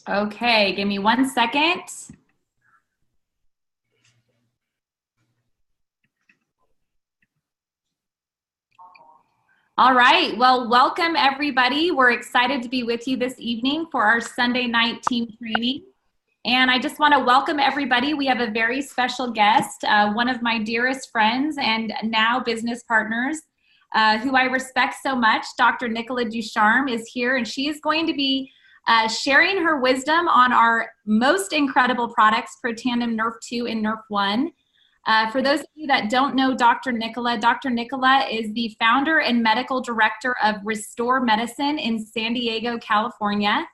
Okay, give me 1 second. All right, well, welcome everybody. We're excited to be with you this evening for our Sunday night team training. And I just want to welcome everybody. We have a very special guest, one of my dearest friends and now business partners, who I respect so much. Dr. Nicola Ducharme is here, and she is going to be sharing her wisdom on our most incredible products, Protandim NRF2 and NRF1. For those of you that don't know Dr. Nicola is the founder and medical director of Restore Medicine in San Diego, California.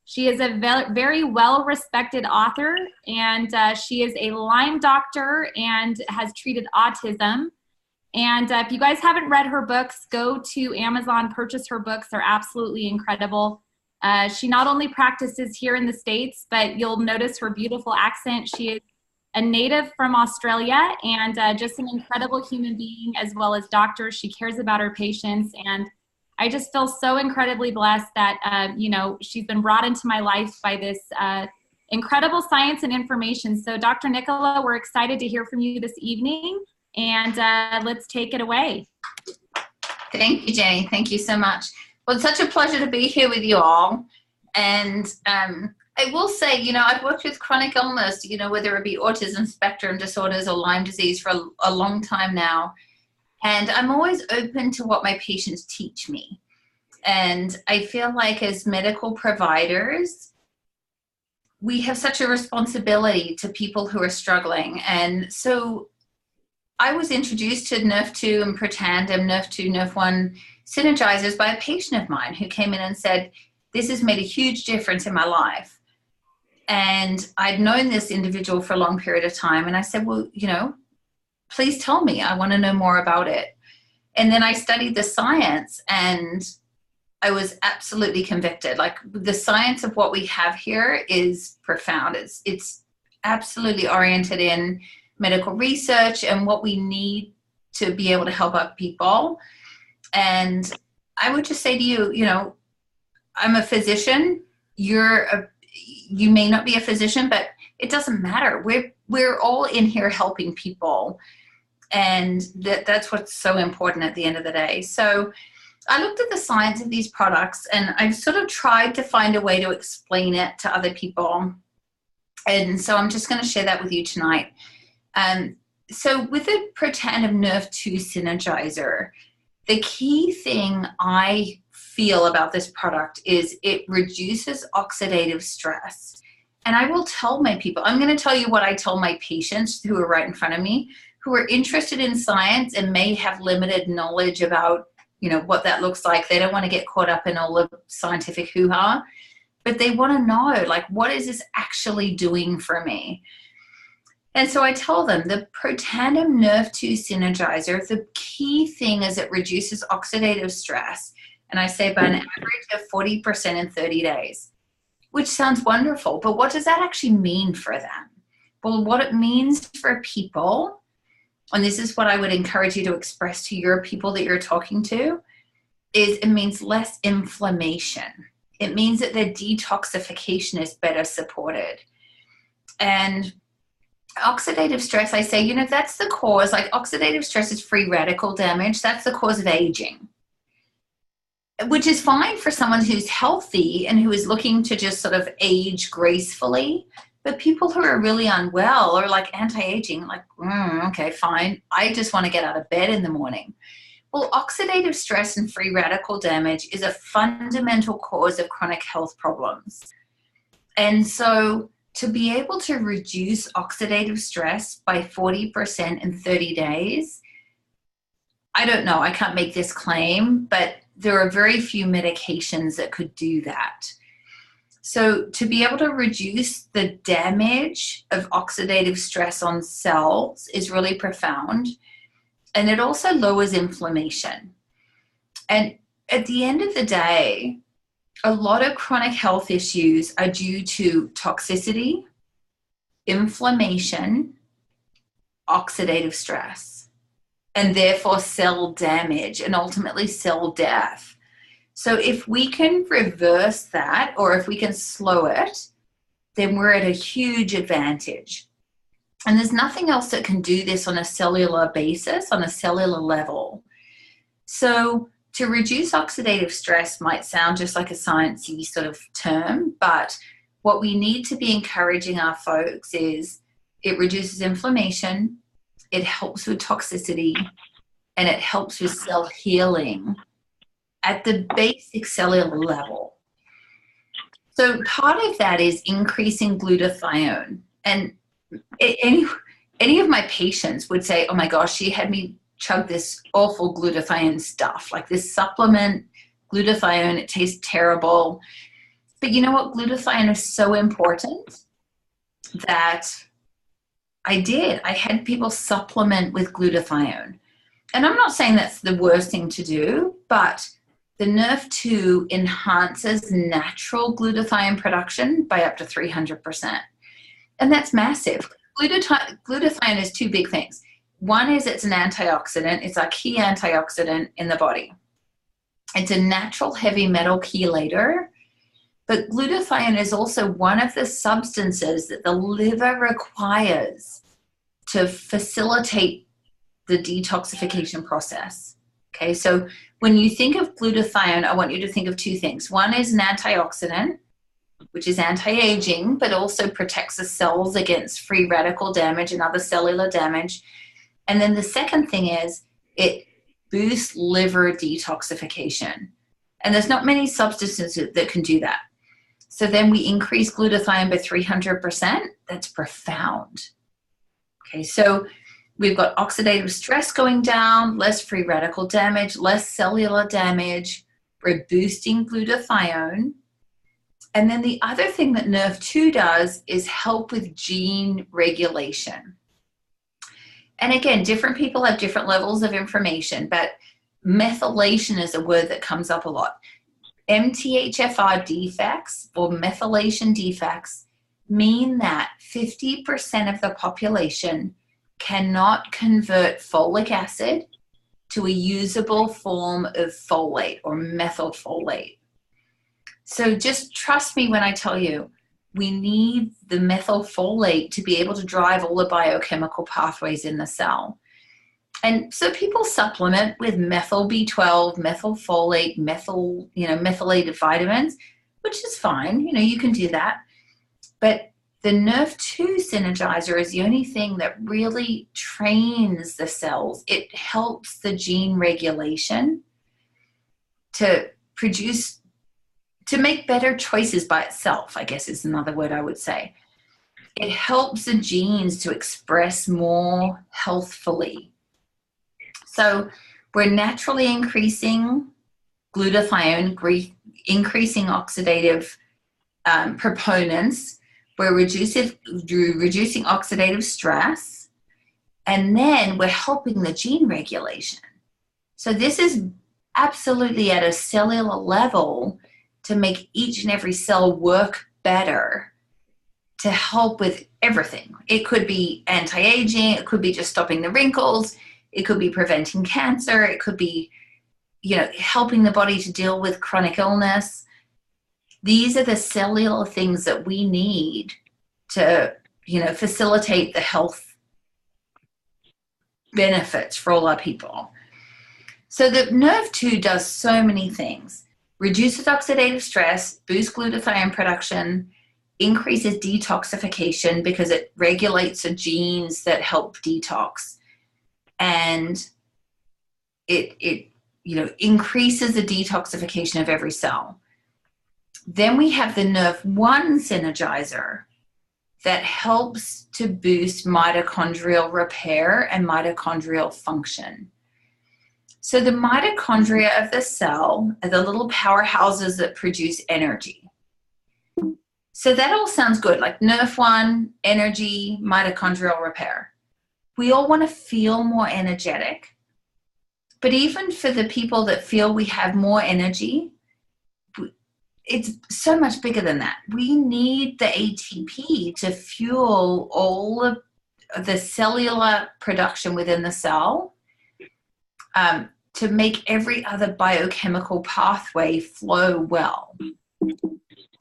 She is a very well-respected author, and she is a Lyme doctor and has treated autism. And if you guys haven't read her books, go to Amazon, purchase her books. They're absolutely incredible. She not only practices here in the States, but you'll notice her beautiful accent. She is a native from Australia and just an incredible human being as well as doctor. She cares about her patients, and I just feel so incredibly blessed that, she's been brought into my life by this incredible science and information. So Dr. Nicola, we're excited to hear from you this evening, and let's take it away. Thank you, Jenny. Thank you so much. Well, it's such a pleasure to be here with you all. And I will say, I've worked with chronic illness, whether it be autism spectrum disorders or Lyme disease for a long time now. And I'm always open to what my patients teach me. And I feel like as medical providers, we have such a responsibility to people who are struggling. And so I was introduced to NRF2 and Protandim, NRF2, NRF1 synergizers by a patient of mine who came in and said, this has made a huge difference in my life. And I'd known this individual for a long period of time. And I said, well, please tell me, I want to know more about it. And then I studied the science, and I was absolutely convicted. Like, the science of what we have here is profound. It's absolutely oriented in medical research and what we need to be able to help out people. And I would just say to you, I'm a physician. You may not be a physician, but it doesn't matter. We're all in here helping people. And that's what's so important at the end of the day. So I looked at the science of these products, and I've sort of tried to find a way to explain it to other people. And so I'm just going to share that with you tonight. So with the Protandim NRF2 Synergizer, the key thing I feel about this product is it reduces oxidative stress. And I will tell my people, I'm going to tell you what I tell my patients who are right in front of me, who are interested in science and may have limited knowledge about, what that looks like. They don't want to get caught up in all the scientific hoo-ha, but they want to know, like, what is this actually doing for me? And so I tell them the Protandim NRF2 Synergizer, the key thing is it reduces oxidative stress. And I say by an average of 40% in 30 days, which sounds wonderful. But what does that actually mean for them? Well, what it means for people, and this is what I would encourage you to express to your people that you're talking to, is it means less inflammation. It means that their detoxification is better supported. And oxidative stress, I say, that's the cause. Like, oxidative stress is free radical damage. That's the cause of aging, which is fine for someone who's healthy and who is looking to just sort of age gracefully. But people who are really unwell or like anti-aging, like, okay, fine. I just want to get out of bed in the morning. Well, oxidative stress and free radical damage is a fundamental cause of chronic health problems. And so to be able to reduce oxidative stress by 40% in 30 days, I don't know, I can't make this claim, but there are very few medications that could do that. So to be able to reduce the damage of oxidative stress on cells is really profound. And it also lowers inflammation. And at the end of the day, a lot of chronic health issues are due to toxicity, inflammation, oxidative stress, and therefore cell damage and ultimately cell death. So if we can reverse that, or if we can slow it, then we're at a huge advantage. And there's nothing else that can do this on a cellular basis, on a cellular level. So to reduce oxidative stress might sound just like a sciencey sort of term, but what we need to be encouraging our folks is it reduces inflammation, it helps with toxicity, and it helps with cell healing at the basic cellular level. So part of that is increasing glutathione. And any of my patients would say, oh my gosh, she had me chug this awful glutathione stuff, like this supplement, glutathione, it tastes terrible. But you know what? Glutathione is so important that I had people supplement with glutathione. And I'm not saying that's the worst thing to do, but the NRF2 enhances natural glutathione production by up to 300%. And that's massive. Glutathione is two big things. One is it's an antioxidant. It's our key antioxidant in the body. It's a natural heavy metal chelator. But glutathione is also one of the substances that the liver requires to facilitate the detoxification process. Okay, so when you think of glutathione, I want you to think of two things. One is an antioxidant, which is anti-aging, but also protects the cells against free radical damage and other cellular damage. And then the second thing is it boosts liver detoxification. And there's not many substances that can do that. So then we increase glutathione by 300%. That's profound. Okay, so we've got oxidative stress going down, less free radical damage, less cellular damage. We're boosting glutathione. And then the other thing that NRF2 does is help with gene regulation. And again, different people have different levels of information, but methylation is a word that comes up a lot. MTHFR defects or methylation defects mean that 50% of the population cannot convert folic acid to a usable form of folate or methylfolate. So just trust me when I tell you, we need the methylfolate to be able to drive all the biochemical pathways in the cell. And so people supplement with methyl B12, methylfolate, methylated vitamins, which is fine. You can do that. But the NRF2 synergizer is the only thing that really trains the cells. It helps the gene regulation to make better choices by itself, I guess is another word I would say. It helps the genes to express more healthfully. So we're naturally increasing glutathione, increasing oxidative proponents. We're reducing oxidative stress, and then we're helping the gene regulation. So this is absolutely at a cellular level to make each and every cell work better to help with everything. It could be anti-aging, it could be just stopping the wrinkles, it could be preventing cancer, it could be, helping the body to deal with chronic illness. These are the cellular things that we need to, facilitate the health benefits for all our people. So the NRF2 does so many things. Reduces oxidative stress, boosts glutathione production, increases detoxification because it regulates the genes that help detox. And it increases the detoxification of every cell. Then we have the NRF1 synergizer that helps to boost mitochondrial repair and mitochondrial function. So the mitochondria of the cell are the little powerhouses that produce energy. So that all sounds good, like NRF1, energy, mitochondrial repair. We all want to feel more energetic. But even for the people that feel we have more energy, it's so much bigger than that. We need the ATP to fuel all of the cellular production within the cell. to make every other biochemical pathway flow well.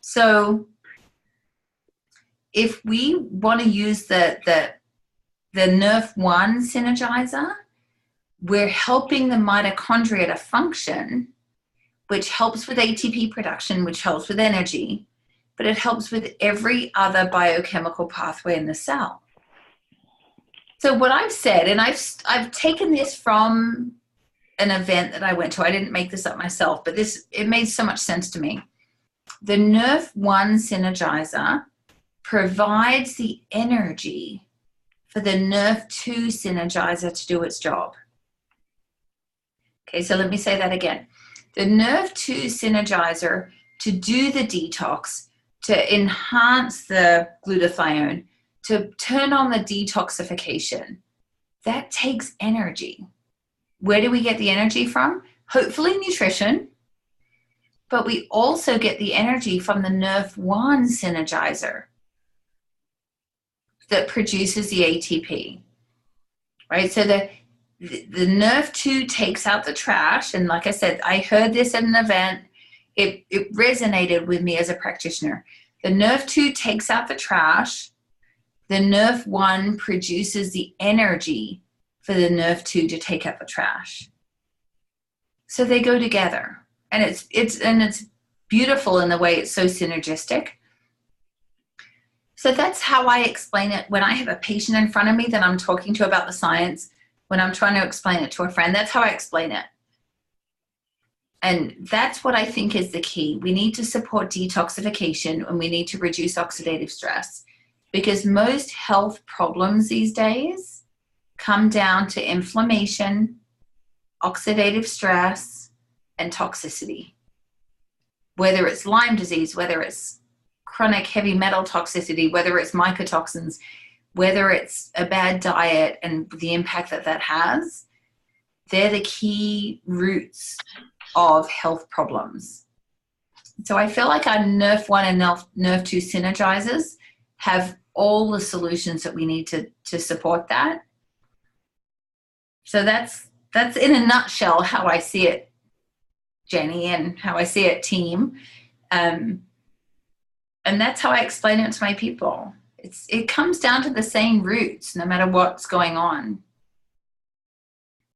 So if we want to use the NRF1 synergizer, we're helping the mitochondria to function, which helps with ATP production, which helps with energy, but it helps with every other biochemical pathway in the cell. So what I've said, and I've taken this from an event that I went to. I didn't make this up myself, but it made so much sense to me. The NRF1 synergizer provides the energy for the NRF2 synergizer to do its job. Okay, so let me say that again. The NRF2 synergizer to do the detox, to enhance the glutathione, to turn on the detoxification, that takes energy. Where do we get the energy from? Hopefully nutrition, but we also get the energy from the NRF1 synergizer that produces the ATP, right? So the NRF2 takes out the trash, and like I said, I heard this at an event. It resonated with me as a practitioner. The NRF2 takes out the trash. The NRF1 produces the energy for the NRF2 to take out the trash. So they go together, and it's beautiful in the way it's so synergistic. So that's how I explain it when I have a patient in front of me that I'm talking to about the science. When I'm trying to explain it to a friend, that's how I explain it. And that's what I think is the key. We need to support detoxification, and we need to reduce oxidative stress, because most health problems these days come down to inflammation, oxidative stress, and toxicity. Whether it's Lyme disease, whether it's chronic heavy metal toxicity, whether it's mycotoxins, whether it's a bad diet and the impact that that has, they're the key roots of health problems. So I feel like our NRF1 and NRF2 synergizers have all the solutions that we need to support that. So that's in a nutshell how I see it, Jenny, and how I see it, team. And that's how I explain it to my people. It comes down to the same roots, no matter what's going on.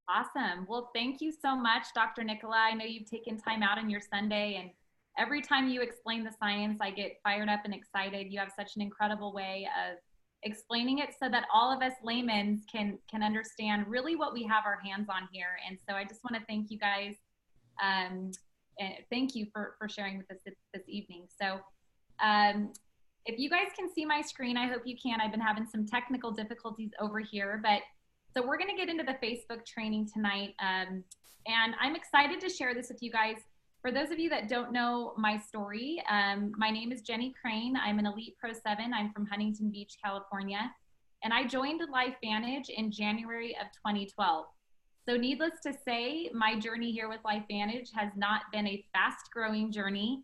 Awesome. Well, thank you so much, Dr. Nicola. I know you've taken time out on your Sunday, and every time you explain the science, I get fired up and excited. You have such an incredible way of explaining it so that all of us laymen can understand really what we have our hands on here. And so I just want to thank you guys. And thank you for sharing with us this evening. So if you guys can see my screen, I hope you can. I've been having some technical difficulties over here, but so we're going to get into the Facebook training tonight. And I'm excited to share this with you guys. For those of you that don't know my story, my name is Jenny Crane. I'm an Elite Pro 7. I'm from Huntington Beach, California. And I joined LifeVantage in January of 2012. So needless to say, my journey here with LifeVantage has not been a fast-growing journey,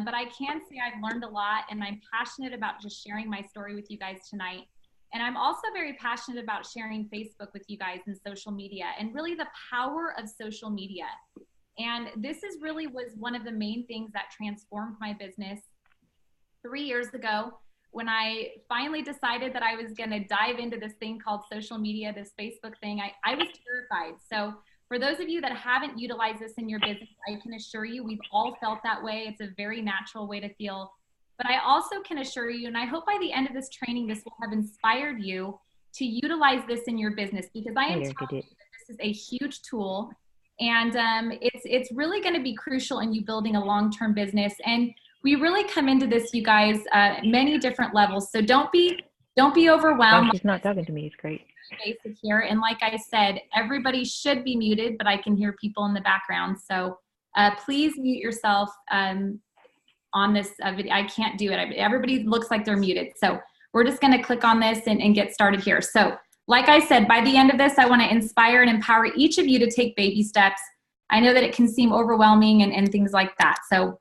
but I can say I've learned a lot, and I'm passionate about just sharing my story with you guys tonight. And I'm also very passionate about sharing Facebook with you guys and social media, and really the power of social media. And this was one of the main things that transformed my business 3 years ago, when I finally decided that I was going to dive into this thing called social media, this Facebook thing. I was terrified. So for those of you that haven't utilized this in your business, I can assure you we've all felt that way. It's a very natural way to feel. But I also can assure you, and I hope by the end of this training, this will have inspired you to utilize this in your business, because I am telling you that this is a huge tool. And it's really going to be crucial in you building a long-term business. And we really come into this, you guys, many different levels. So don't be overwhelmed. She's not talking to me. It's great. Basic here. And like I said, everybody should be muted, but I can hear people in the background. So please mute yourself on this video. I can't do it. Everybody looks like they're muted. So we're just going to click on this and get started here. So like I said, by the end of this, I want to inspire and empower each of you to take baby steps. I know that it can seem overwhelming and things like that. So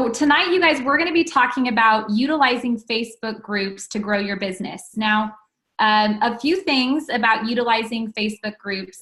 tonight, you guys, we're going to be talking about utilizing Facebook groups to grow your business. Now, a few things about utilizing Facebook groups.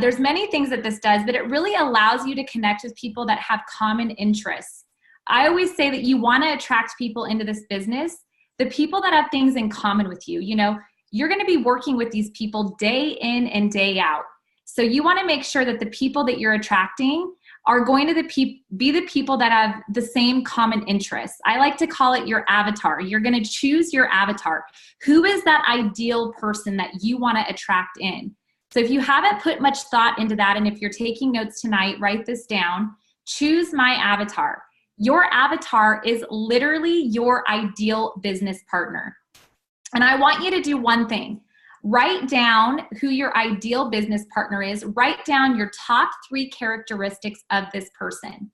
There's many things that this does, but it really allows you to connect with people that have common interests. I always say that you want to attract people into this business, the people that have things in common with you. You know, you're going to be working with these people day in and day out. So you want to make sure that the people that you're attracting are going to be the people that have the same common interests. I like to call it your avatar. You're going to choose your avatar. Who is that ideal person that you want to attract in? So if you haven't put much thought into that, and if you're taking notes tonight, write this down. Choose my avatar. Your avatar is literally your ideal business partner. And I want you to do one thing. Write down who your ideal business partner is. Write down your top 3 characteristics of this person.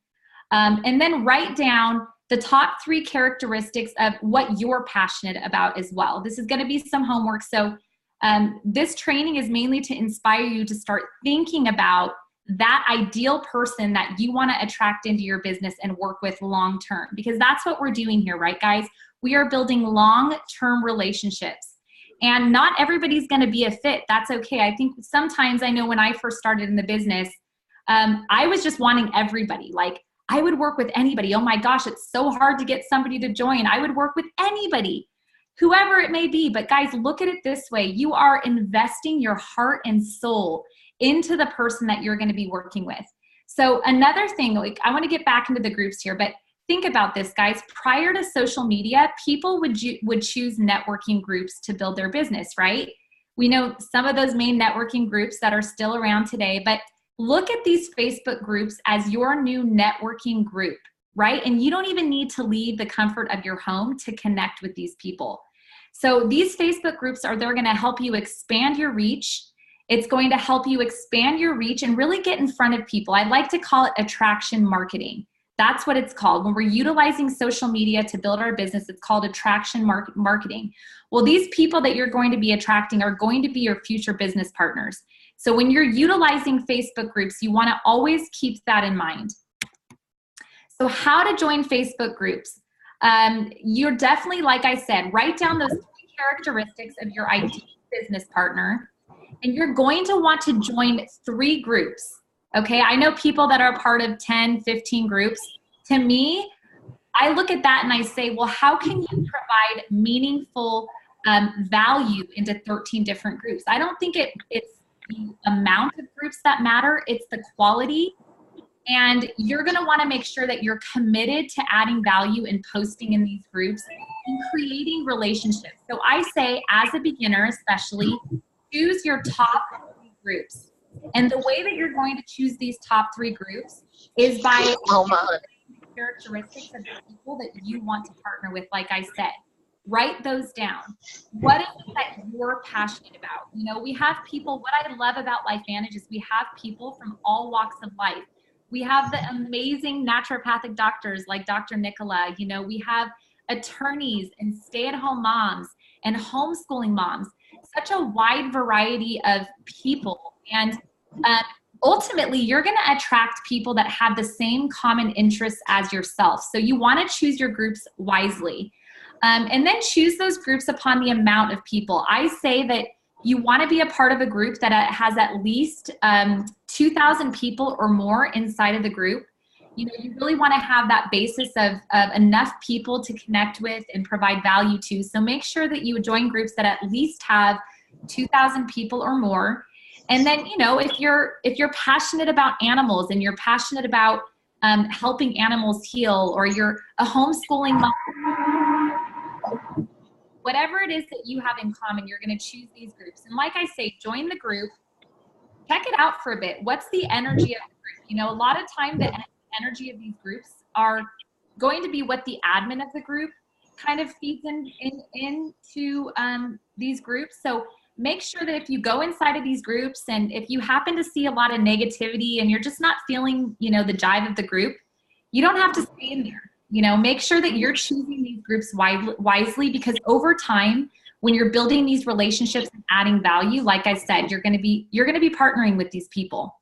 And then write down the top 3 characteristics of what you're passionate about as well. This is going to be some homework. So this training is mainly to inspire you to start thinking about that ideal person that you want to attract into your business and work with long term, because that's what we're doing here, right, guys? We are building long-term relationships. And not everybody's going to be a fit. That's okay. I think sometimes, I know when I first started in the business, I was just wanting everybody. Like, I would work with anybody. Oh my gosh, it's so hard to get somebody to join. I would work with anybody, whoever it may be. But guys, look at it this way. You are investing your heart and soul into the person that you're going to be working with. So another thing, like, I want to get back into the groups here, but think about this, guys. Prior to social media, people would choose networking groups to build their business, right? We know some of those main networking groups that are still around today, but look at these Facebook groups as your new networking group, right? And you don't even need to leave the comfort of your home to connect with these people. So these Facebook groups they're going to help you expand your reach. It's going to help you expand your reach and really get in front of people. I like to call it attraction marketing. That's what it's called. When we're utilizing social media to build our business, it's called attraction marketing. Well, these people that you're going to be attracting are going to be your future business partners. So when you're utilizing Facebook groups, you want to always keep that in mind. So how to join Facebook groups? You're definitely, like I said, write down those 3 characteristics of your ideal business partner, and you're going to want to join 3 groups. Okay, I know people that are part of 10, 15 groups. To me, I look at that and I say, well, how can you provide meaningful value into 13 different groups? I don't think it's the amount of groups that matter, it's the quality. And you're gonna wanna make sure that you're committed to adding value and posting in these groups and creating relationships. So I say, as a beginner especially, choose your top 3 groups. And the way that you're going to choose these top 3 groups is by characteristics of the people that you want to partner with. Like I said, write those down. What is it that you're passionate about? You know, we have people, what I love about LifeVantage is we have people from all walks of life. We have the amazing naturopathic doctors like Dr. Nicola. You know, we have attorneys and stay-at-home moms and homeschooling moms. Such a wide variety of people. And ultimately, you're going to attract people that have the same common interests as yourself. So you want to choose your groups wisely. And then choose those groups upon the amount of people. I say that you want to be a part of a group that has at least 2,000 people or more inside of the group. You know, you really want to have that basis of enough people to connect with and provide value to. So make sure that you join groups that at least have 2,000 people or more. And then, you know, if you're passionate about animals and you're passionate about helping animals heal, or you're a homeschooling mom, whatever it is that you have in common, you're going to choose these groups. And like I say, join the group, check it out for a bit. What's the energy of the group? You know, a lot of time the energy of these groups are going to be what the admin of the group kind of feeds into these groups. So make sure that if you go inside of these groups and if you happen to see a lot of negativity and you're just not feeling, you know, the jive of the group, you don't have to stay in there. You know, make sure that you're choosing these groups wisely, because over time, when you're building these relationships and adding value, like I said, you're going to be partnering with these people.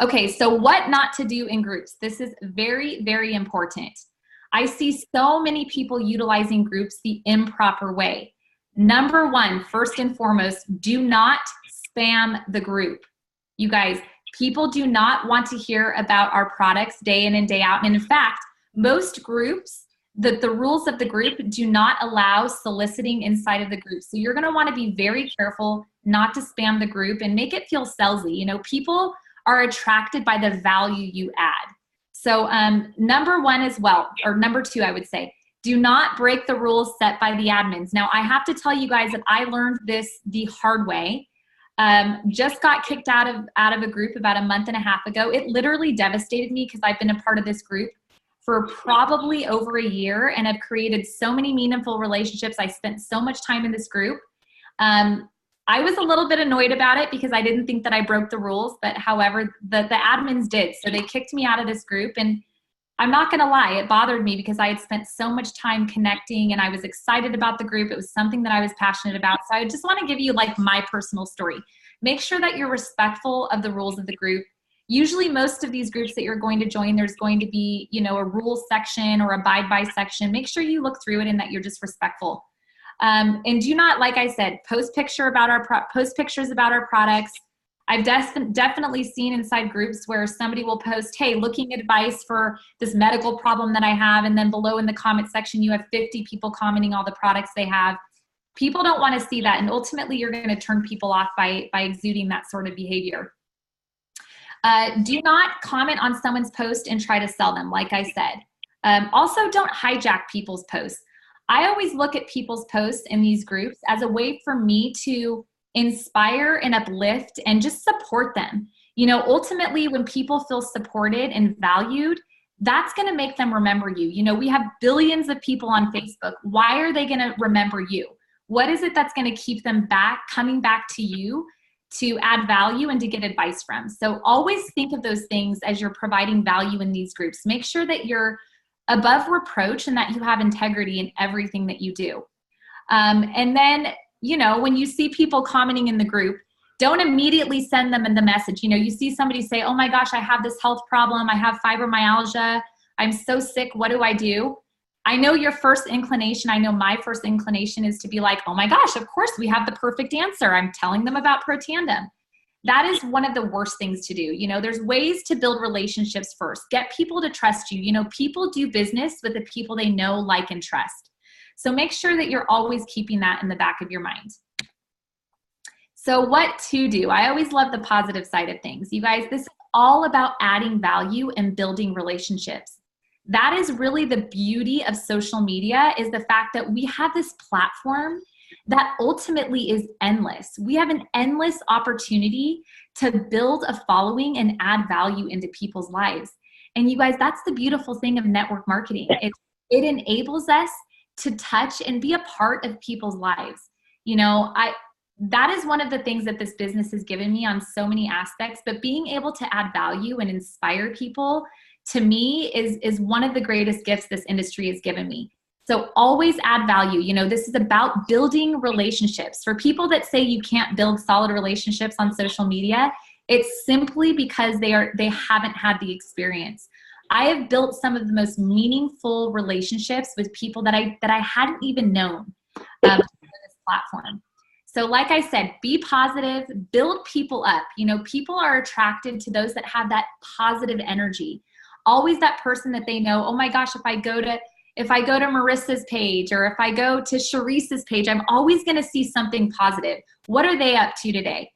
Okay, so what not to do in groups. This is very, very important. I see so many people utilizing groups the improper way. Number one, first and foremost, do not spam the group. You guys, people do not want to hear about our products day in and day out. And in fact, most groups, the rules of the group do not allow soliciting inside of the group. So you're going to want to be very careful not to spam the group and make it feel salesy. You know, people are attracted by the value you add. So number one as well, or number two, I would say, do not break the rules set by the admins. Now, I have to tell you guys that I learned this the hard way. Just got kicked out of a group about a month and a half ago. It literally devastated me because I've been a part of this group for probably over a year and have created so many meaningful relationships. I spent so much time in this group. I was a little bit annoyed about it because I didn't think that I broke the rules, but however, the admins did. So they kicked me out of this group, and I'm not gonna lie, it bothered me because I had spent so much time connecting and I was excited about the group. It was something that I was passionate about. So I just wanna give you like my personal story. Make sure that you're respectful of the rules of the group. Usually most of these groups that you're going to join, there's going to be, you know, a rules section or abide by section. Make sure you look through it and that you're just respectful. And do not, like I said, post pictures about our products. I've definitely seen inside groups where somebody will post, hey, looking advice for this medical problem that I have. And then below in the comment section, you have 50 people commenting all the products they have. People don't want to see that. And ultimately, you're going to turn people off by exuding that sort of behavior. Do not comment on someone's post and try to sell them, like I said. Also, don't hijack people's posts. I always look at people's posts in these groups as a way for me to inspire and uplift and just support them. You know, ultimately, when people feel supported and valued, that's going to make them remember you. You know, we have billions of people on Facebook. Why are they going to remember you? What is it that's going to keep them coming back to you to add value and to get advice from? So always think of those things as you're providing value in these groups. Make sure that you're above reproach and that you have integrity in everything that you do. And then, you know, when you see people commenting in the group, don't immediately send them the message. You know, you see somebody say, oh my gosh, I have this health problem. I have fibromyalgia. I'm so sick. What do I do? I know your first inclination. I know my first inclination is to be like, oh my gosh, of course we have the perfect answer. I'm telling them about Protandim. That is one of the worst things to do. You know, there's ways to build relationships first. Get people to trust you. You know, people do business with the people they know, like, and trust. So make sure that you're always keeping that in the back of your mind. So what to do? I always love the positive side of things. You guys, this is all about adding value and building relationships. That is really the beauty of social media, is the fact that we have this platform that ultimately is endless. We have an endless opportunity to build a following and add value into people's lives. And you guys, that's the beautiful thing of network marketing. It enables us to touch and be a part of people's lives. You know, that is one of the things that this business has given me on so many aspects, but being able to add value and inspire people, to me, is one of the greatest gifts this industry has given me. So always add value. You know, this is about building relationships. For people that say you can't build solid relationships on social media, it's simply because they haven't had the experience. I have built some of the most meaningful relationships with people that I hadn't even known on this platform. So like I said, be positive, build people up. You know, people are attracted to those that have that positive energy. Always that person that they know, oh my gosh, if I go to Marissa's page, or if I go to Sharice's page, I'm always going to see something positive. What are they up to today?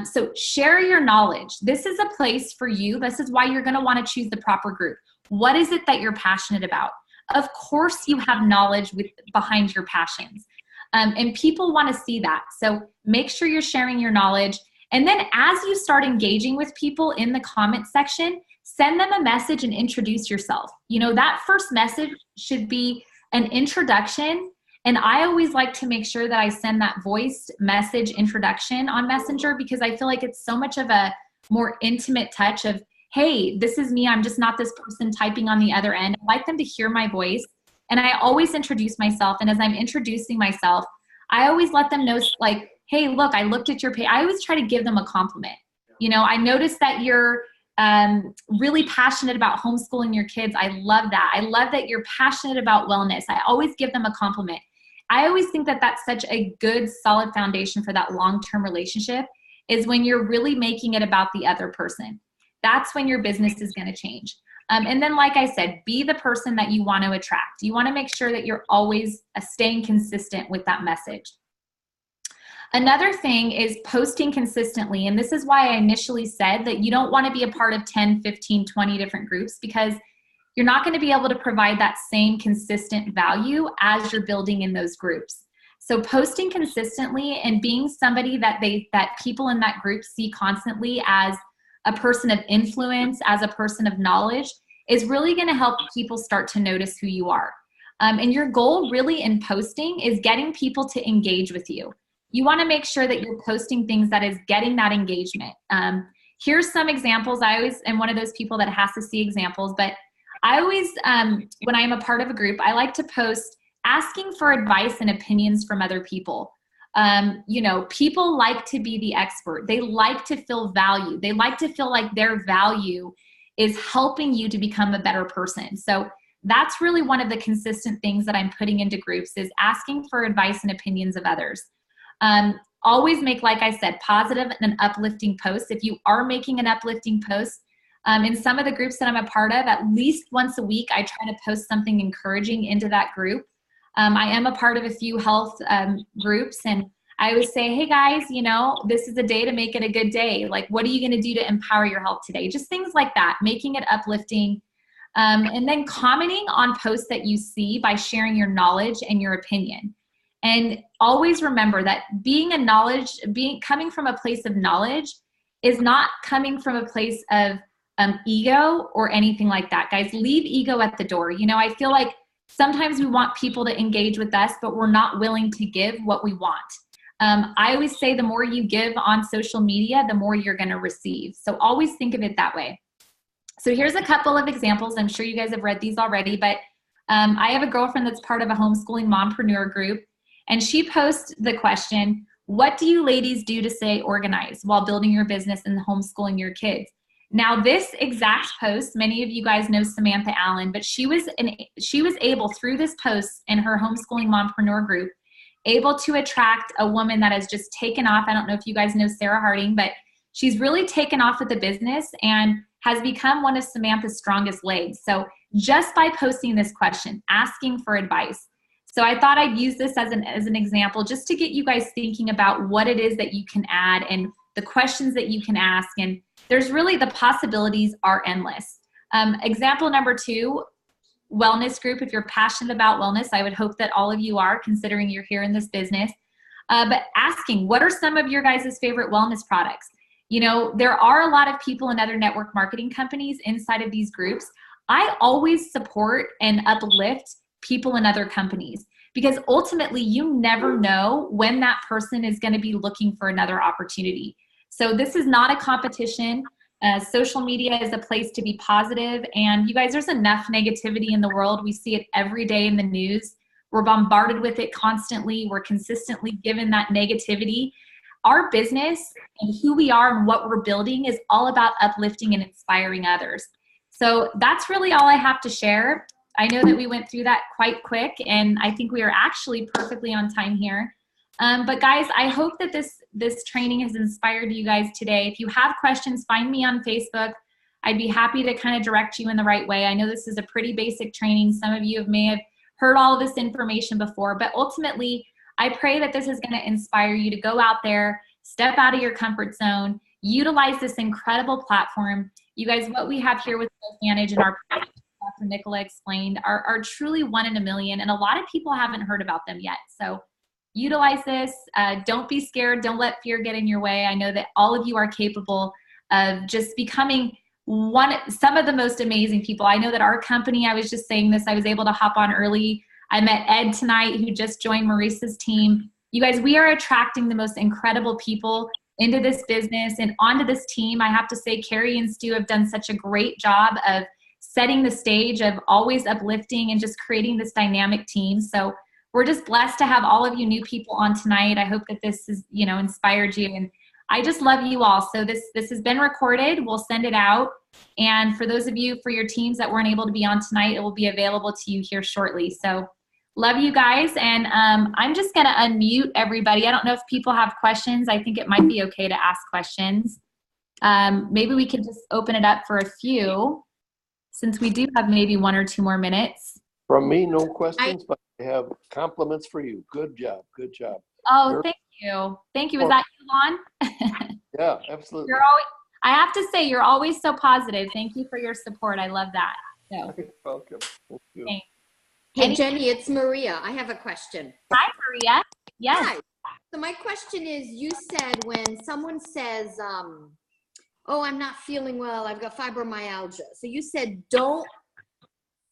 So share your knowledge. This is a place for you. This is why you're going to want to choose the proper group. What is it that you're passionate about? Of course you have knowledge behind your passions. And people want to see that. So make sure you're sharing your knowledge. And then as you start engaging with people in the comment section, send them a message and introduce yourself. You know, that first message should be an introduction. And I always like to make sure that I send that voiced message introduction on Messenger, because I feel like it's so much of a more intimate touch of, hey, this is me. I'm just not this person typing on the other end. I like them to hear my voice. And I always introduce myself. And as I'm introducing myself, I always let them know, like, hey, look, I looked at your page. I always try to give them a compliment. You know, I noticed that you're really passionate about homeschooling your kids. I love that. I love that you're passionate about wellness. I always give them a compliment. I always think that that's such a good, solid foundation for that long-term relationship. is when you're really making it about the other person. That's when your business is going to change. And then, like I said, be the person that you want to attract. You want to make sure that you're always staying consistent with that message. Another thing is posting consistently. And this is why I initially said that you don't want to be a part of 10, 15, 20 different groups, because you're not going to be able to provide that same consistent value as you're building in those groups. So posting consistently and being somebody that people in that group see constantly as a person of influence, as a person of knowledge, is really going to help people start to notice who you are. And your goal really in posting is getting people to engage with you. You want to make sure that you're posting things that is getting that engagement. Here's some examples. I always am one of those people that has to see examples, but I always, when I'm a part of a group, I like to post asking for advice and opinions from other people. You know, people like to be the expert. They like to feel valued. They like to feel like their value is helping you to become a better person. So that's really one of the consistent things that I'm putting into groups, is asking for advice and opinions of others. Always make, like I said, positive and uplifting posts. If you are making an uplifting post, in some of the groups that I'm a part of, at least once a week, I try to post something encouraging into that group. I am a part of a few health groups, and I always say, hey guys, you know, this is a day to make it a good day. Like, what are you going to do to empower your health today? Just things like that, making it uplifting. And then commenting on posts that you see by sharing your knowledge and your opinion. And always remember that coming from a place of knowledge is not coming from a place of ego or anything like that. Guys, leave ego at the door. You know, I feel like sometimes we want people to engage with us, but we're not willing to give what we want. I always say the more you give on social media, the more you're going to receive. So always think of it that way. So here's a couple of examples. I'm sure you guys have read these already, but I have a girlfriend that's part of a homeschooling mompreneur group, and she posts the question, what do you ladies do to stay organized while building your business and homeschooling your kids? Now, this exact post, many of you guys know Samantha Allen, but she was able, through this post in her homeschooling mompreneur group, able to attract a woman that has just taken off. I don't know if you guys know Sarah Harding, but she's really taken off with the business and has become one of Samantha's strongest legs. So just by posting this question, asking for advice. So I thought I'd use this as an example, just to get you guys thinking about what it is that you can add and the questions that you can ask. And there's really, the possibilities are endless. Example number 2, wellness group. If you're passionate about wellness, I would hope that all of you are, considering you're here in this business. But asking, what are some of your guys' favorite wellness products? You know, there are a lot of people in other network marketing companies inside of these groups. I always support and uplift people in other companies, because ultimately you never know when that person is going to be looking for another opportunity. So this is not a competition. Social media is a place to be positive. And you guys, there's enough negativity in the world. We see it every day in the news. We're bombarded with it constantly. We're consistently given that negativity. Our business and who we are and what we're building is all about uplifting and inspiring others. So that's really all I have to share. I know that we went through that quite quick, and I think we are actually perfectly on time here. But guys, I hope that this training has inspired you guys today. If you have questions, find me on Facebook. I'd be happy to kind of direct you in the right way. I know this is a pretty basic training. Some of you may have heard all of this information before, but ultimately, I pray that this is going to inspire you to go out there, step out of your comfort zone, utilize this incredible platform. You guys, what we have here with LifeVantage and our product, Dr. Nicola explained, are truly one in a million, and a lot of people haven't heard about them yet. So utilize this. Don't be scared. Don't let fear get in your way. I know that all of you are capable of just becoming some of the most amazing people. I know that our company, I was just saying this, I was able to hop on early. I met Ed tonight, who just joined Maurice's team. You guys, we are attracting the most incredible people into this business and onto this team. I have to say, Carrie and Stu have done such a great job of setting the stage, of always uplifting and just creating this dynamic team. So we're just blessed to have all of you new people on tonight. I hope that this has, inspired you. And I just love you all. So this has been recorded. We'll send it out. And for those of you, for your teams that weren't able to be on tonight, it will be available to you here shortly. So Love you guys. And I'm just going to unmute everybody. I don't know if people have questions. I think it might be okay to ask questions. Maybe we could just open it up for a few, since we do have maybe 1 or 2 more minutes. From me, no questions, but I have compliments for you. Good job. Good job. Oh, thank you. Thank you. Is that you, Lon? Yeah, absolutely. You're always, I have to say, you're always so positive. Thank you for your support. I love that. So, You're welcome. Thank you. thanks. Hey, Jenny, it's Maria. I have a question. Hi, Maria. Yes. Hi. So my question is, you said when someone says, oh, I'm not feeling well, I've got fibromyalgia. So you said, don't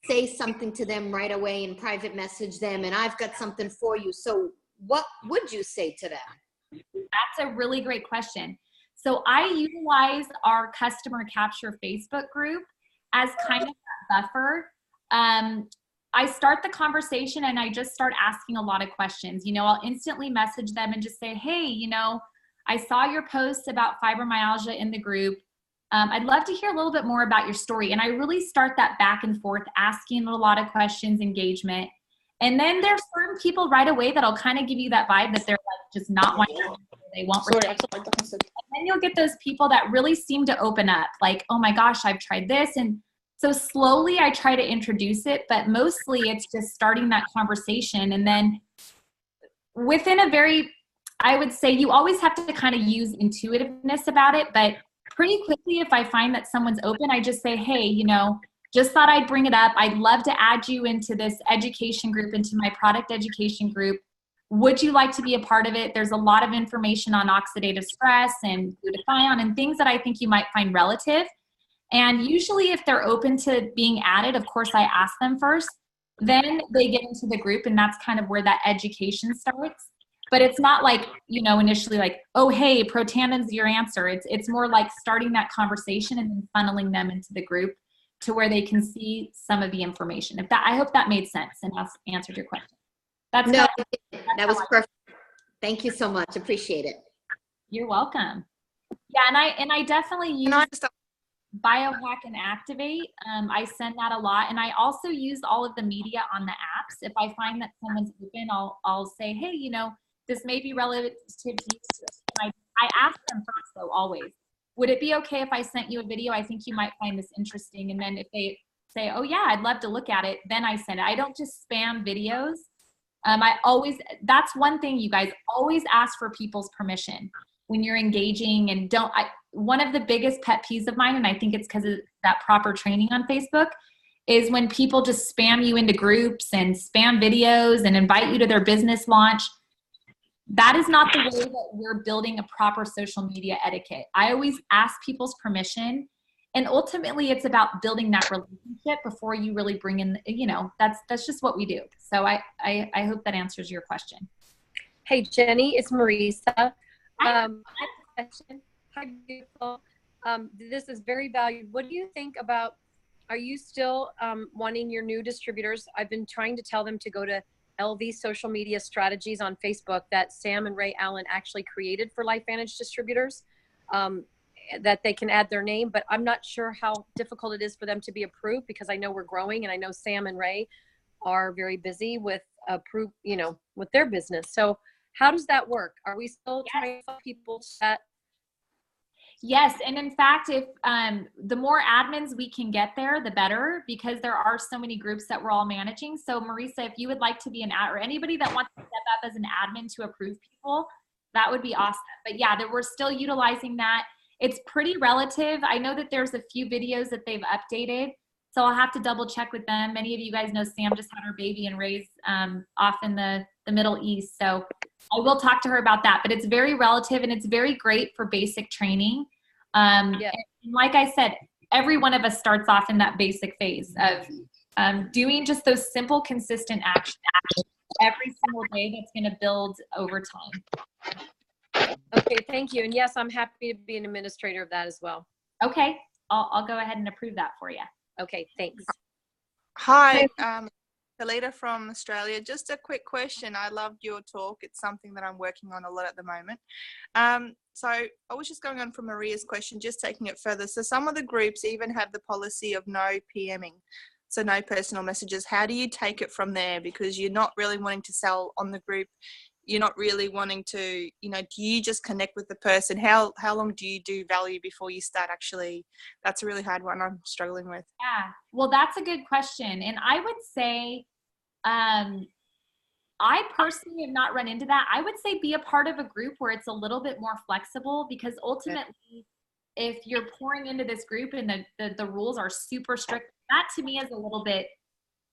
say something to them right away and private message them, and I've got something for you. So what would you say to them? That's a really great question. So I utilize our customer capture Facebook group as kind of a buffer. I start the conversation and I just start asking a lot of questions. You know, I'll instantly message them and just say, hey, you know, I saw your post about fibromyalgia in the group. I'd love to hear a little bit more about your story. And I really start that back and forth, asking a lot of questions, engagement. And then there's certain people right away that'll kind of give you that vibe that they're like just not wanting to, they won't. And then you'll get those people that really seem to open up, like, oh my gosh, I've tried this. And so slowly I try to introduce it, but mostly it's just starting that conversation. And then within a very, I would say you always have to kind of use intuitiveness about it, but pretty quickly, if I find that someone's open, I just say, hey, you know, just thought I'd bring it up. I'd love to add you into this education group, into my product education group. Would you like to be a part of it? There's a lot of information on oxidative stress and glutathione and things that I think you might find relative. And usually if they're open to being added, of course, I ask them first. Then they get into the group, and that's kind of where that education starts. But it's not like, you know, initially like, oh, hey, Protanim's your answer. It's more like starting that conversation and then funneling them into the group to where they can see some of the information. If that, I hope that made sense and has answered your question. That was perfect. Thank you so much. Appreciate it. You're welcome. Yeah, and I definitely use Biohack and Activate. I send that a lot, and I also use all of the media on the apps. If I find that someone's open, I'll say, hey, you know, this may be relevant to you. I ask them first, though, always. Would it be okay if I sent you a video? I think you might find this interesting. And then if they say, oh yeah, I'd love to look at it, then I send it. I don't just spam videos. That's one thing, you guys, always ask for people's permission when you're engaging, and one of the biggest pet peeves of mine, and I think it's because of that proper training on Facebook, is when people just spam you into groups and spam videos and invite you to their business launch. That is not the way that we're building a proper social media etiquette. I always ask people's permission, and ultimately it's about building that relationship before you really bring in, you know, that's just what we do. So I hope that answers your question. Hey, Jenny, it's Marisa. I have a question. Hi, beautiful. This is very valued. What do you think about, are you still wanting your new distributors? I've been trying to tell them to go to LV social media strategies on Facebook that Sam and Ray Allen actually created for LifeVantage distributors, that they can add their name, but I'm not sure how difficult it is for them to be approved, because I know we're growing, and I know Sam and Ray are very busy with with their business. So how does that work? Are we still trying to help people that? Yes, and in fact, if the more admins we can get there, the better, because there are so many groups that we're all managing. So Marisa, if you would like to be an ad, or anybody that wants to step up as an admin to approve people, that would be awesome. But yeah, we're still utilizing that. It's pretty relative. I know that there's a few videos that they've updated, so I'll have to double check with them. Many of you guys know Sam just had her baby and Ray's off in the Middle East. So I will talk to her about that, but it's very relative, and it's very great for basic training. And like I said, every one of us starts off in that basic phase of doing just those simple, consistent actions every single day that's going to build over time. Okay, thank you. And yes, I'm happy to be an administrator of that as well. Okay, I'll go ahead and approve that for you. Okay, thanks. Hi, Kalita from Australia. Just a quick question. I loved your talk. It's something that I'm working on a lot at the moment. So I was just going on from Maria's question, just taking it further. So some of the groups even have the policy of no PMing. so no personal messages. How do you take it from there? Because you're not really wanting to sell on the group. You're not really wanting to, you know, do you just connect with the person? How long do you do value before you start actually? That's a really hard one I'm struggling with. Yeah, well, that's a good question. And I would say, I personally have not run into that. I would say be a part of a group where it's a little bit more flexible, because ultimately, if you're pouring into this group and the rules are super strict, that to me is a little bit,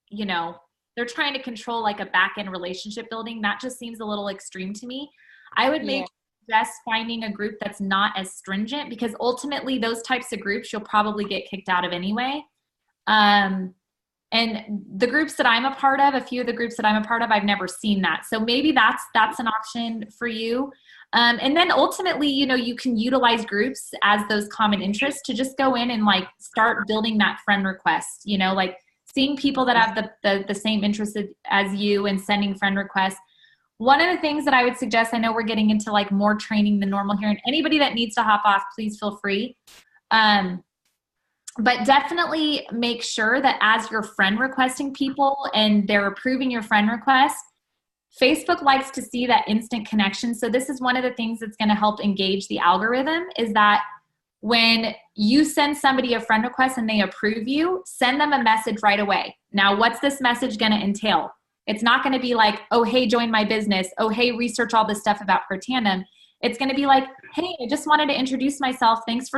you know, they're trying to control like a back-end relationship building. That just seems a little extreme to me. I would maybe suggest finding a group that's not as stringent, because ultimately those types of groups you'll probably get kicked out of anyway. And the groups that I'm a part of, a few of the groups that I'm a part of, I've never seen that. So maybe that's an option for you. And then ultimately, you know, you can utilize groups as those common interests to just go in and like start building that friend request, you know, like seeing people that have the same interests as you and sending friend requests. One of the things that I would suggest, I know we're getting into like more training than normal here, and anybody that needs to hop off, please feel free. But definitely make sure that as you're friend requesting people and they're approving your friend request, Facebook likes to see that instant connection. So this is one of the things that's going to help engage the algorithm, is that when you send somebody a friend request and they approve you, send them a message right away. Now, what's this message going to entail? It's not going to be like, oh, hey, join my business. Oh, hey, research all this stuff about Protandim. It's going to be like, hey, I just wanted to introduce myself. Thanks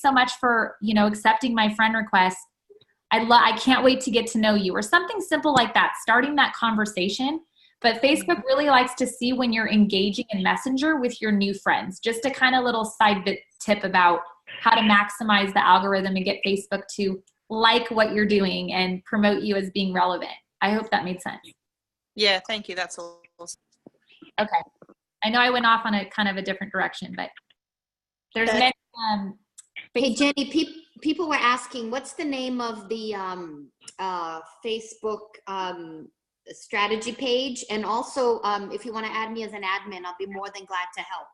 so much for, you know, accepting my friend request. I can't wait to get to know you, or something simple like that, starting that conversation. But Facebook really likes to see when you're engaging in Messenger with your new friends. Just a kind of little side tip about how to maximize the algorithm and get Facebook to like what you're doing and promote you as being relevant. I hope that made sense. Yeah, thank you. That's all. Okay. I know I went off on a kind of a different direction, but there's many. Hey, Jenny, people were asking, what's the name of the Facebook strategy page? And also, if you want to add me as an admin, I'll be more than glad to help.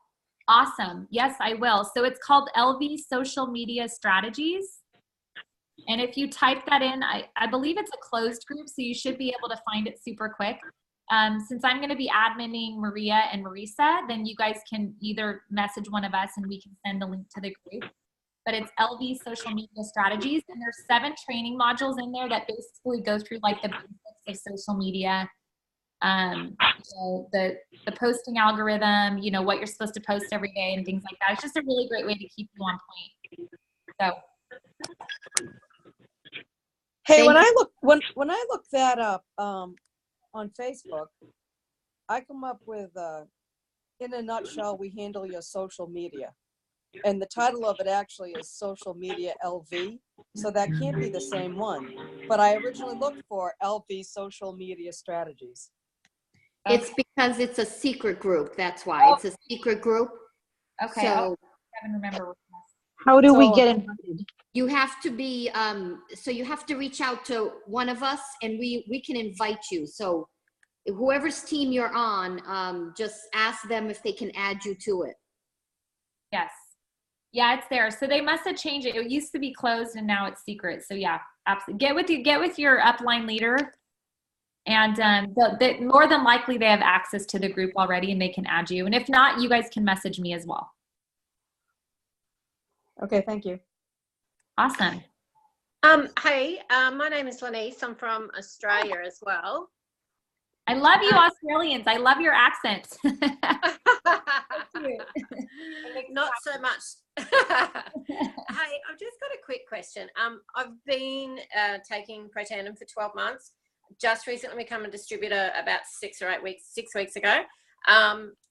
Awesome. Yes, I will. So it's called LV Social Media Strategies. And if you type that in, I believe it's a closed group, so you should be able to find it super quick. Since I'm going to be adminning Maria and Marisa, then you guys can either message one of us and we can send a link to the group. But it's LV Social Media Strategies, and there's 7 training modules in there that basically go through like the basics of social media, the posting algorithm, you know, what you're supposed to post every day and things like that. It's just a really great way to keep you on point. So. Hey, when I look that up on Facebook, I come up with in a nutshell, we handle your social media, and the title of it actually is Social Media LV, so that can't be the same one. But I originally looked for LV Social Media Strategies. It's because it's a secret group. That's why it's a secret group. Okay. So, I haven't remember. How do we get invited? you have to be, so you have to reach out to one of us and we can invite you. So whoever's team you're on, just ask them if they can add you to it. Yes. Yeah, it's there. So they must have changed it. It used to be closed and now it's secret. So yeah, absolutely. Get with your upline leader, and more than likely they have access to the group already and they can add you. And if not, you guys can message me as well. Okay, thank you. Awesome. Hey, my name is Lanice. I'm from Australia as well. I love you Australians. I love your accents. Not so much. Hey, I've just got a quick question. I've been taking Protandim for 12 months. Just recently become a distributor about 6 weeks ago.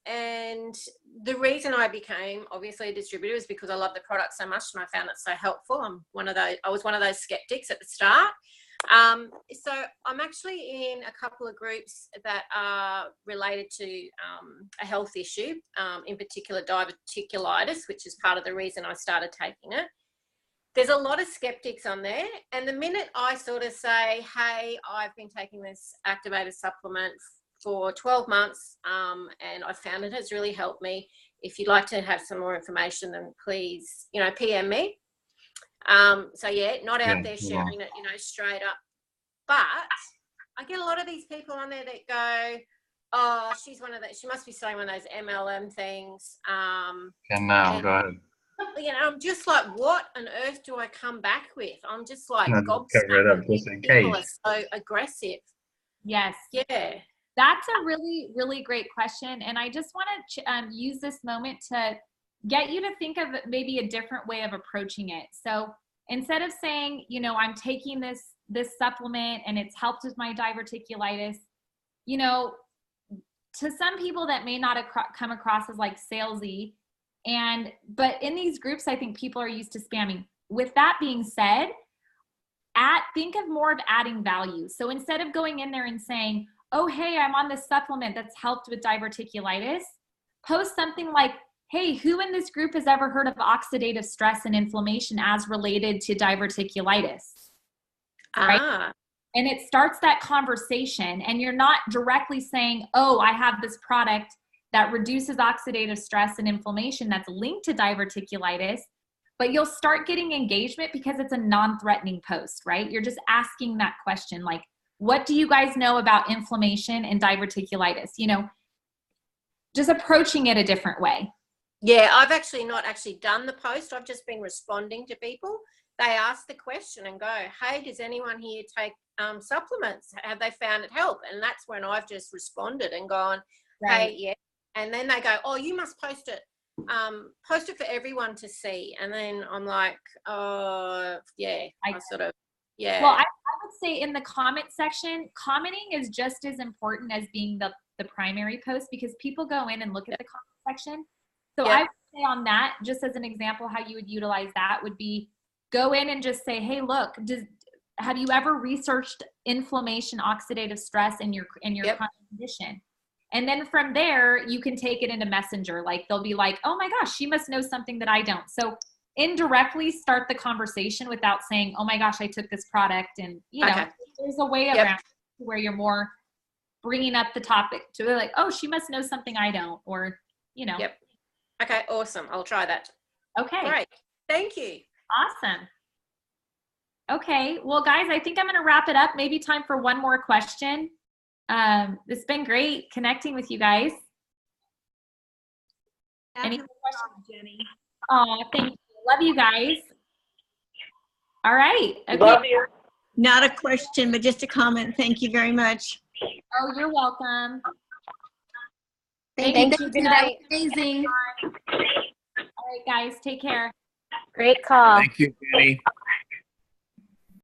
And the reason I became obviously a distributor is because I love the product so much and I found it so helpful. I was one of those skeptics at the start. So I'm actually in a couple of groups that are related to a health issue, in particular diverticulitis, which is part of the reason I started taking it. There's a lot of skeptics on there, and the minute I sort of say, hey, I've been taking this activated supplement for 12 months and I found it has really helped me. If you'd like to have some more information, then please, PM me. So yeah, not out there sharing it, straight up But I get a lot of these people on there that go, oh, she's one of those, she must be selling one of those MLM things. And now, go ahead. You know, I'm just like, what on earth do I come back with? I'm just like, No, just cover it up just in people case. are so aggressive. Yes. Yeah. That's a really, really great question. And I just want to use this moment to get you to think of maybe a different way of approaching it. So instead of saying, you know, I'm taking this supplement and it's helped with my diverticulitis, you know, to some people that may not come across as like salesy, but in these groups, I think people are used to spamming. With that being said, think of more of adding value. So instead of going in there and saying, oh, hey, I'm on this supplement that's helped with diverticulitis, post something like, hey, who in this group has ever heard of oxidative stress and inflammation as related to diverticulitis? Right? And it starts that conversation, and you're not directly saying, oh, I have this product that reduces oxidative stress and inflammation that's linked to diverticulitis, but you'll start getting engagement because it's a non-threatening post, right? You're just asking that question, like, what do you guys know about inflammation and diverticulitis? You know, just approaching it a different way. Yeah, I've actually not done the post. I've just been responding to people. They ask the question and go, hey, does anyone here take supplements? Have they found it help? And that's when I've just responded and gone, right. Hey, yeah. And then they go, oh, you must post it for everyone to see. And then I'm like, yeah, I sort of, yeah. Well, I would say in the comment section, commenting is just as important as being the primary post, because people go in and look at the comment section. So I would say on that, just as an example, how you would utilize that would be go in and just say, hey, look, have you ever researched inflammation, oxidative stress in your chronic condition? And then from there, you can take it into Messenger. Like they'll be like, oh my gosh, she must know something that I don't. So indirectly start the conversation without saying, oh my gosh, I took this product. And, you know, there's a way around where you're more bringing up the topic to be like, oh, she must know something I don't, or, you know. Yep. Okay, awesome. I'll try that. Okay. Great. Thank you. Awesome. Okay. Well, guys, I think I'm going to wrap it up. Maybe time for one more question. It's been great connecting with you guys. Any questions, Jenny? Oh, thank you. Love you guys. All right. Okay. Love you. Not a question, but just a comment. Thank you very much. Oh, you're welcome. Thank you. Good night. Amazing. All right, guys. Take care. Great call. Thank you, Jenny.